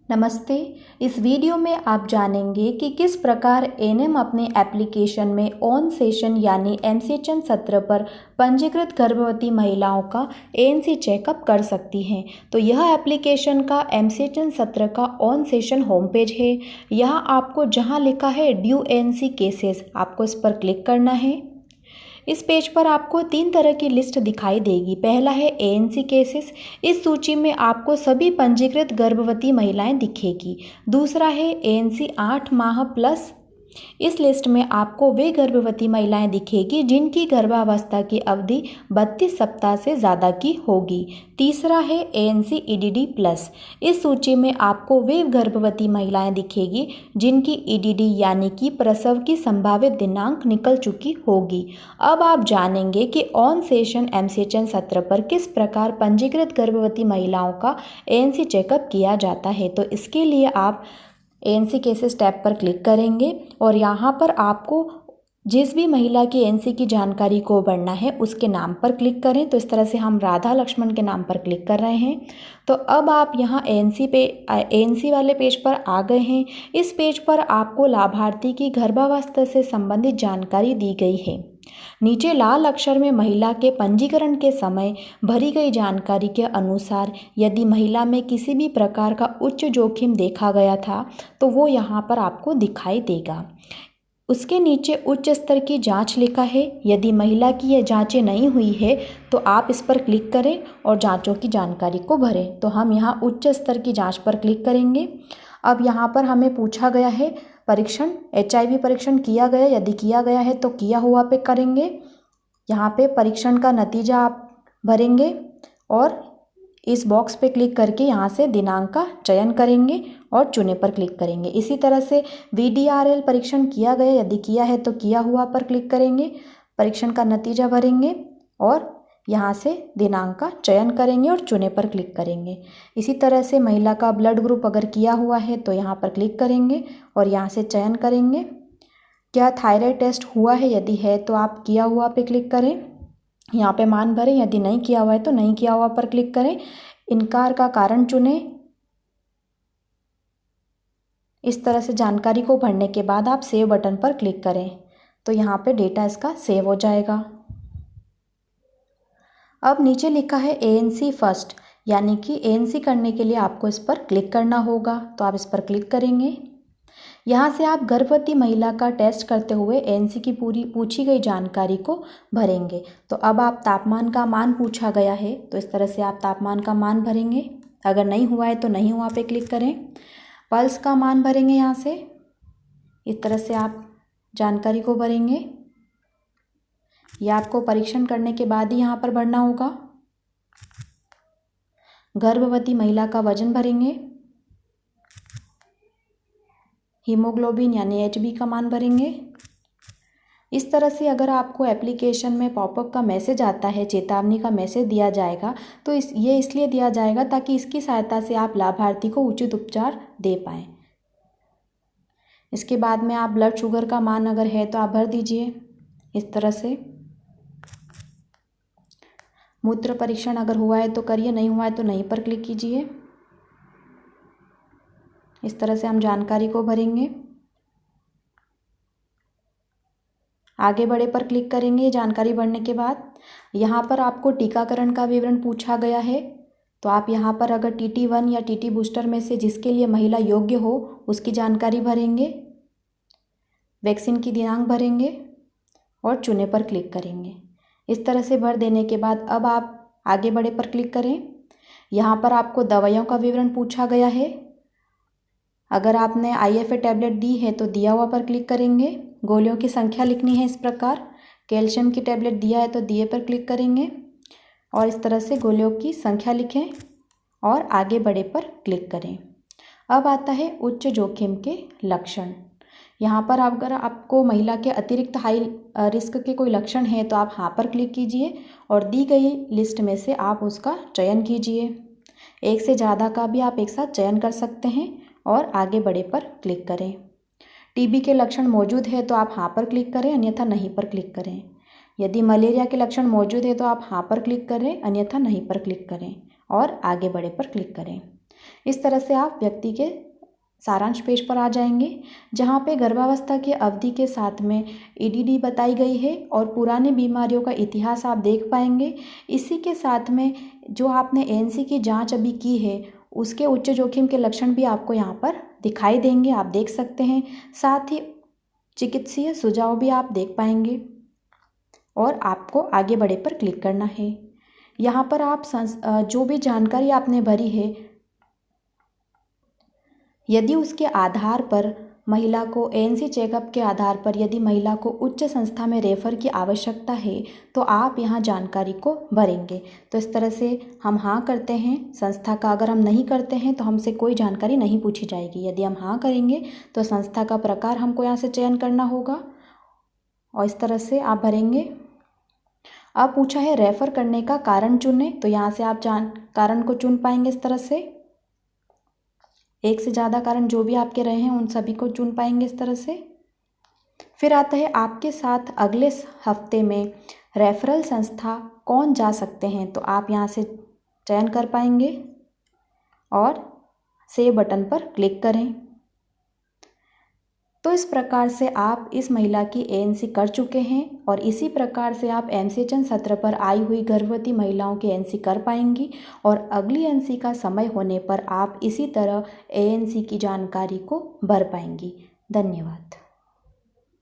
नमस्ते। इस वीडियो में आप जानेंगे कि किस प्रकार एएनएम अपने एप्लीकेशन में ऑन सेशन यानी एमसीएचएन सत्र पर पंजीकृत गर्भवती महिलाओं का एएनसी चेकअप कर सकती हैं। तो यह एप्लीकेशन का एमसीएचएन सत्र का ऑन सेशन होम पेज है। यहाँ आपको जहाँ लिखा है ड्यू एएनसी केसेस, आपको इस पर क्लिक करना है। इस पेज पर आपको 3 तरह की लिस्ट दिखाई देगी। पहला है एएनसी केसेस। इस सूची में आपको सभी पंजीकृत गर्भवती महिलाएं दिखेगी। दूसरा है एएनसी 8 माह प्लस। इस लिस्ट में आपको वे गर्भवती महिलाएं दिखेगी जिनकी गर्भावस्था की अवधि 32 सप्ताह से ज़्यादा की होगी। तीसरा है एएनसी ईडीडी प्लस। इस सूची में आपको वे गर्भवती महिलाएं दिखेगी जिनकी ईडीडी यानी कि प्रसव की संभावित दिनांक निकल चुकी होगी। अब आप जानेंगे कि ऑन सेशन एमसीएचएन सत्र पर किस प्रकार पंजीकृत गर्भवती महिलाओं का एएनसी चेकअप किया जाता है। तो इसके लिए आप एएनसी केसेस टैब पर क्लिक करेंगे और यहाँ पर आपको जिस भी महिला की एएनसी की जानकारी को भरना है उसके नाम पर क्लिक करें। तो इस तरह से हम राधा लक्ष्मण के नाम पर क्लिक कर रहे हैं। तो अब आप यहाँ एएनसी वाले पेज पर आ गए हैं। इस पेज पर आपको लाभार्थी की गर्भावस्था से संबंधित जानकारी दी गई है। नीचे लाल अक्षर में महिला के पंजीकरण के समय भरी गई जानकारी के अनुसार यदि महिला में किसी भी प्रकार का उच्च जोखिम देखा गया था तो वो यहाँ पर आपको दिखाई देगा। उसके नीचे उच्च स्तर की जांच लिखा है। यदि महिला की यह जांचें नहीं हुई है तो आप इस पर क्लिक करें और जांचों की जानकारी को भरें। तो हम यहाँ उच्च स्तर की जांच पर क्लिक करेंगे। अब यहाँ पर हमें पूछा गया है परीक्षण, एचआईवी परीक्षण किया गया, यदि किया गया है तो किया हुआ पे करेंगे। यहाँ पे परीक्षण का नतीजा आप भरेंगे और इस बॉक्स पे क्लिक करके यहाँ से दिनांक का चयन करेंगे और चुने पर क्लिक करेंगे। इसी तरह से वीडीआरएल परीक्षण किया गया, यदि किया है तो किया हुआ पर क्लिक करेंगे, परीक्षण का नतीजा भरेंगे और यहाँ से दिनांक का चयन करेंगे और चुने पर क्लिक करेंगे। इसी तरह से महिला का ब्लड ग्रुप अगर किया हुआ है तो यहाँ पर क्लिक करेंगे और यहाँ से चयन करेंगे। क्या थायराइड टेस्ट हुआ है, यदि है तो आप किया हुआ पे क्लिक करें, यहाँ पे मान भरें। यदि नहीं किया हुआ है तो नहीं किया हुआ पर क्लिक करें। इनकार का कारण चुनें। इस तरह से जानकारी को भरने के बाद आप सेव बटन पर क्लिक करें तो यहाँ पे डेटा इसका सेव हो जाएगा। अब नीचे लिखा है एएनसी फर्स्ट, यानी कि एएनसी करने के लिए आपको इस पर क्लिक करना होगा। तो आप इस पर क्लिक करेंगे। यहाँ से आप गर्भवती महिला का टेस्ट करते हुए एएनसी की पूरी पूछी गई जानकारी को भरेंगे। तो अब आप तापमान का मान पूछा गया है तो इस तरह से आप तापमान का मान भरेंगे। अगर नहीं हुआ है तो नहीं हुआ पे क्लिक करें। पल्स का मान भरेंगे। यहाँ से इस तरह से आप जानकारी को भरेंगे। यह आपको परीक्षण करने के बाद ही यहाँ पर भरना होगा। गर्भवती महिला का वजन भरेंगे। हीमोग्लोबिन यानी एचबी का मान भरेंगे। इस तरह से अगर आपको एप्लीकेशन में पॉपअप का मैसेज आता है, चेतावनी का मैसेज दिया जाएगा, तो ये इसलिए दिया जाएगा ताकि इसकी सहायता से आप लाभार्थी को उचित उपचार दे पाएँ। इसके बाद में आप ब्लड शुगर का मान अगर है तो आप भर दीजिए इस तरह से। मूत्र परीक्षण अगर हुआ है तो करिए, नहीं हुआ है तो नहीं पर क्लिक कीजिए। इस तरह से हम जानकारी को भरेंगे। आगे बढ़े पर क्लिक करेंगे। जानकारी भरने के बाद यहाँ पर आपको टीकाकरण का विवरण पूछा गया है तो आप यहाँ पर अगर TT1 या TT बूस्टर में से जिसके लिए महिला योग्य हो उसकी जानकारी भरेंगे, वैक्सीन की दिनांक भरेंगे और चुने पर क्लिक करेंगे। इस तरह से भर देने के बाद अब आप आगे बढ़े पर क्लिक करें। यहाँ पर आपको दवाइयों का विवरण पूछा गया है। अगर आपने IFA टैबलेट दी है तो दिया हुआ पर क्लिक करेंगे। गोलियों की संख्या लिखनी है इस प्रकार। कैल्शियम की टैबलेट दिया है तो दिए पर क्लिक करेंगे और इस तरह से गोलियों की संख्या लिखें और आगे बढ़े पर क्लिक करें। अब आता है उच्च जोखिम के लक्षण। यहाँ पर अगर आपको महिला के अतिरिक्त हाई रिस्क के कोई लक्षण है तो आप हाँ पर क्लिक कीजिए और दी गई लिस्ट में से आप उसका चयन कीजिए। एक से ज़्यादा का भी आप एक साथ चयन कर सकते हैं और आगे बढ़े पर क्लिक करें। टीबी के लक्षण मौजूद है तो आप हाँ पर क्लिक करें, अन्यथा नहीं पर क्लिक करें। यदि मलेरिया के लक्षण मौजूद है तो आप हाँ पर क्लिक करें, अन्यथा नहीं पर क्लिक करें और आगे बढ़े पर क्लिक करें। इस तरह से आप व्यक्ति के सारांश पेज पर आ जाएंगे, जहाँ पे गर्भावस्था की अवधि के साथ में ईडीडी बताई गई है और पुरानी बीमारियों का इतिहास आप देख पाएंगे। इसी के साथ में जो आपने एएनसी की जांच अभी की है उसके उच्च जोखिम के लक्षण भी आपको यहाँ पर दिखाई देंगे, आप देख सकते हैं। साथ ही चिकित्सीय सुझाव भी आप देख पाएंगे और आपको आगे बढ़े पर क्लिक करना है। यहाँ पर आप जो भी जानकारी आपने भरी है, यदि उसके आधार पर महिला को एएनसी चेकअप के आधार पर यदि महिला को उच्च संस्था में रेफ़र की आवश्यकता है तो आप यहाँ जानकारी को भरेंगे। तो इस तरह से हम हाँ करते हैं संस्था का, अगर हम नहीं करते हैं तो हमसे कोई जानकारी नहीं पूछी जाएगी। यदि हम हाँ करेंगे तो संस्था का प्रकार हमको यहाँ से चयन करना होगा और इस तरह से आप भरेंगे। अब पूछा है रेफ़र करने का कारण चुनें, तो यहाँ से आप कारण को चुन पाएंगे। इस तरह से एक से ज़्यादा कारण जो भी आपके रहे हैं उन सभी को चुन पाएंगे इस तरह से। फिर आता है आपके साथ अगले हफ्ते में रेफरल संस्था कौन जा सकते हैं, तो आप यहाँ से चयन कर पाएंगे और सेव बटन पर क्लिक करें। तो इस प्रकार से आप इस महिला की एएनसी कर चुके हैं और इसी प्रकार से आप एमसीएचएन सत्र पर आई हुई गर्भवती महिलाओं की एएनसी कर पाएंगी और अगली एएनसी का समय होने पर आप इसी तरह एएनसी की जानकारी को भर पाएंगी। धन्यवाद।